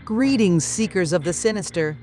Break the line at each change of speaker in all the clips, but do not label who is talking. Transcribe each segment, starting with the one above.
Greetings, seekers of the sinister.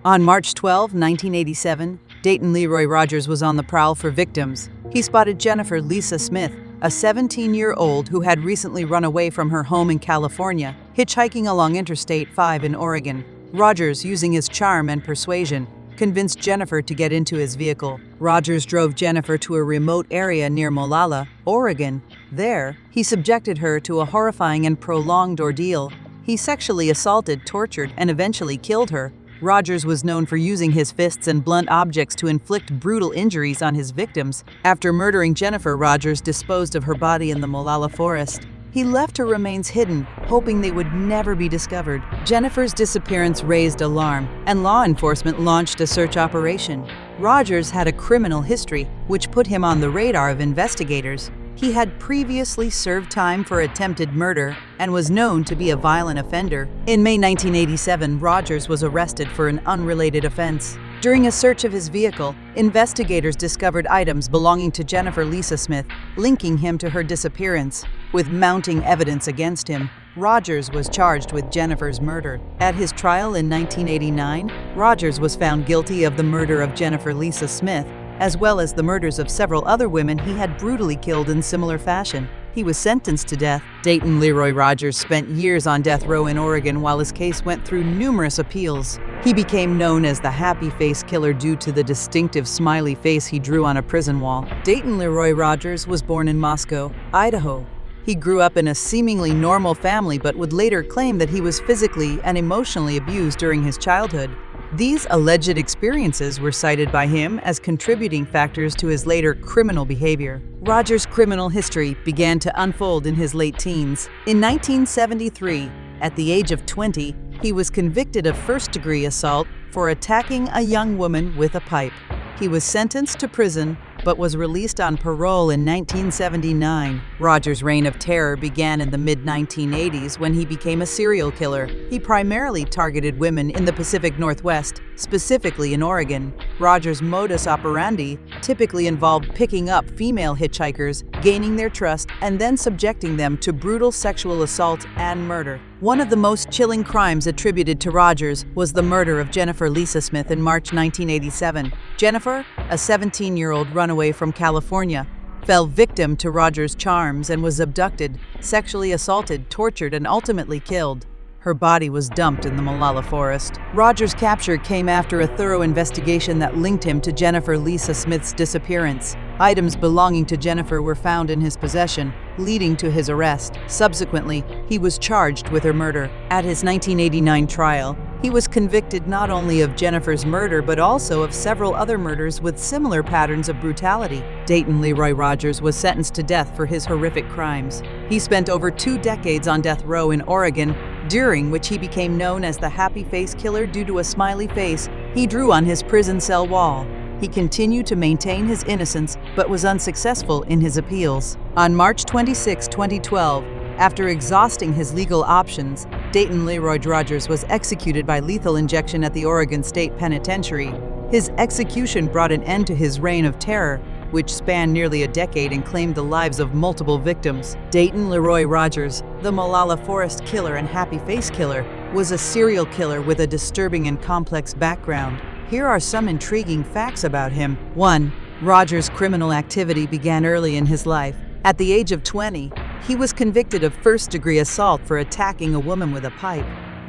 On March 12, 1987, Dayton Leroy Rogers was on the prowl for victims. He spotted Jennifer Lisa Smith, a 17-year-old who had recently run away from her home in California, hitchhiking along Interstate 5 in Oregon. Rogers, using his charm and persuasion, convinced Jennifer to get into his vehicle. Rogers drove Jennifer to a remote area near Molalla, Oregon. There, he subjected her to a horrifying and prolonged ordeal. He sexually assaulted, tortured, and eventually killed her. Rogers was known for using his fists and blunt objects to inflict brutal injuries on his victims. After murdering Jennifer, Rogers disposed of her body in the Molalla forest. He left her remains hidden, hoping they would never be discovered. Jennifer's disappearance raised alarm, and law enforcement launched a search operation. Rogers had a criminal history, which put him on the radar of investigators. He had previously served time for attempted murder and was known to be a violent offender. In May 1987, Rogers was arrested for an unrelated offense. During a search of his vehicle, investigators discovered items belonging to Jennifer Lisa Smith, linking him to her disappearance. With mounting evidence against him, Rogers was charged with Jennifer's murder. At his trial in 1989, Rogers was found guilty of the murder of Jennifer Lisa Smith, as well as the murders of several other women he had brutally killed in similar fashion. He was sentenced to death. Dayton Leroy Rogers spent years on death row in Oregon while his case went through numerous appeals. He became known as the Happy Face Killer due to the distinctive smiley face he drew on a prison wall. Dayton Leroy Rogers was born in Moscow, Idaho. He grew up in a seemingly normal family but would later claim that he was physically and emotionally abused during his childhood. These alleged experiences were cited by him as contributing factors to his later criminal behavior. Rogers' criminal history began to unfold in his late teens. In 1973, at the age of 20, he was convicted of first-degree assault for attacking a young woman with a pipe. He was sentenced to prison but was released on parole in 1979. Rogers' reign of terror began in the mid-1980s when he became a serial killer. He primarily targeted women in the Pacific Northwest, specifically in Oregon. Rogers' modus operandi typically involved picking up female hitchhikers, gaining their trust, and then subjecting them to brutal sexual assault and murder. One of the most chilling crimes attributed to Rogers was the murder of Jennifer Lisa Smith in March 1987. Jennifer, a 17-year-old runaway from California, fell victim to Rogers' charms and was abducted, sexually assaulted, tortured, and ultimately killed. Her body was dumped in the Molalla forest. Rogers' capture came after a thorough investigation that linked him to Jennifer Lisa Smith's disappearance. Items belonging to Jennifer were found in his possession, leading to his arrest. Subsequently, he was charged with her murder. At his 1989 trial, he was convicted not only of Jennifer's murder but also of several other murders with similar patterns of brutality. Dayton Leroy Rogers was sentenced to death for his horrific crimes. He spent over 2 decades on death row in Oregon, during which he became known as the Happy Face Killer due to a smiley face he drew on his prison cell wall. He continued to maintain his innocence but was unsuccessful in his appeals. On March 26, 2012, after exhausting his legal options, Dayton Leroy Rogers was executed by lethal injection at the Oregon State Penitentiary. His execution brought an end to his reign of terror, which spanned nearly a decade and claimed the lives of multiple victims. Dayton Leroy Rogers, the Molalla Forest Killer and Happy Face Killer, was a serial killer with a disturbing and complex background. Here are some intriguing facts about him. 1. Rogers' criminal activity began early in his life. At the age of 20, he was convicted of first-degree assault for attacking a woman with a pipe.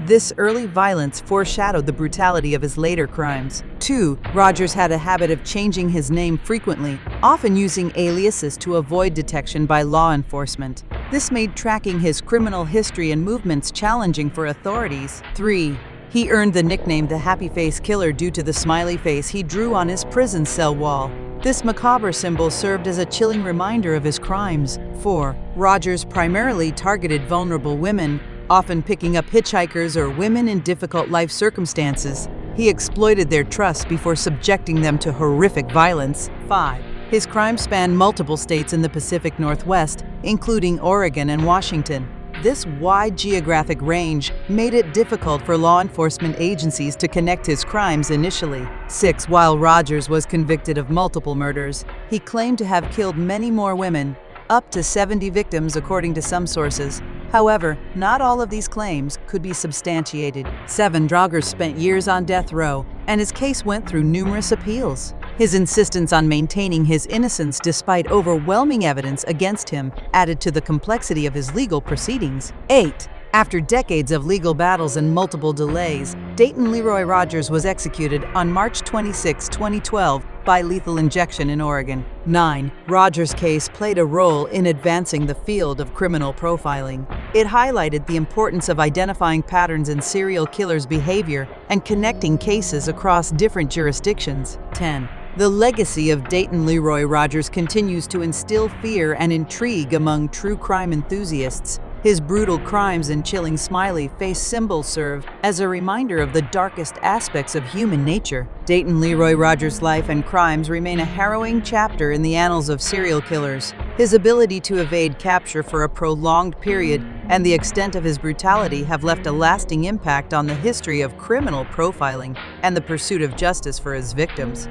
This early violence foreshadowed the brutality of his later crimes. 2. Rogers had a habit of changing his name frequently, often using aliases to avoid detection by law enforcement. This made tracking his criminal history and movements challenging for authorities. 3. He earned the nickname the Happy Face Killer due to the smiley face he drew on his prison cell wall. This macabre symbol served as a chilling reminder of his crimes. 4. Rogers primarily targeted vulnerable women, often picking up hitchhikers or women in difficult life circumstances. He exploited their trust before subjecting them to horrific violence. 5. His crimes spanned multiple states in the Pacific Northwest, including Oregon and Washington. This wide geographic range made it difficult for law enforcement agencies to connect his crimes initially. 6. While Rogers was convicted of multiple murders, he claimed to have killed many more women, up to 70 victims according to some sources. However, not all of these claims could be substantiated. 7. Rogers spent years on death row, and his case went through numerous appeals. His insistence on maintaining his innocence despite overwhelming evidence against him added to the complexity of his legal proceedings. 8. After decades of legal battles and multiple delays, Dayton Leroy Rogers was executed on March 26, 2012, by lethal injection in Oregon. 9. Rogers' case played a role in advancing the field of criminal profiling. It highlighted the importance of identifying patterns in serial killers' behavior and connecting cases across different jurisdictions. 10. The legacy of Dayton Leroy Rogers continues to instill fear and intrigue among true crime enthusiasts. His brutal crimes and chilling smiley face symbols serve as a reminder of the darkest aspects of human nature. Dayton Leroy Rogers' life and crimes remain a harrowing chapter in the annals of serial killers. His ability to evade capture for a prolonged period and the extent of his brutality have left a lasting impact on the history of criminal profiling and the pursuit of justice for his victims.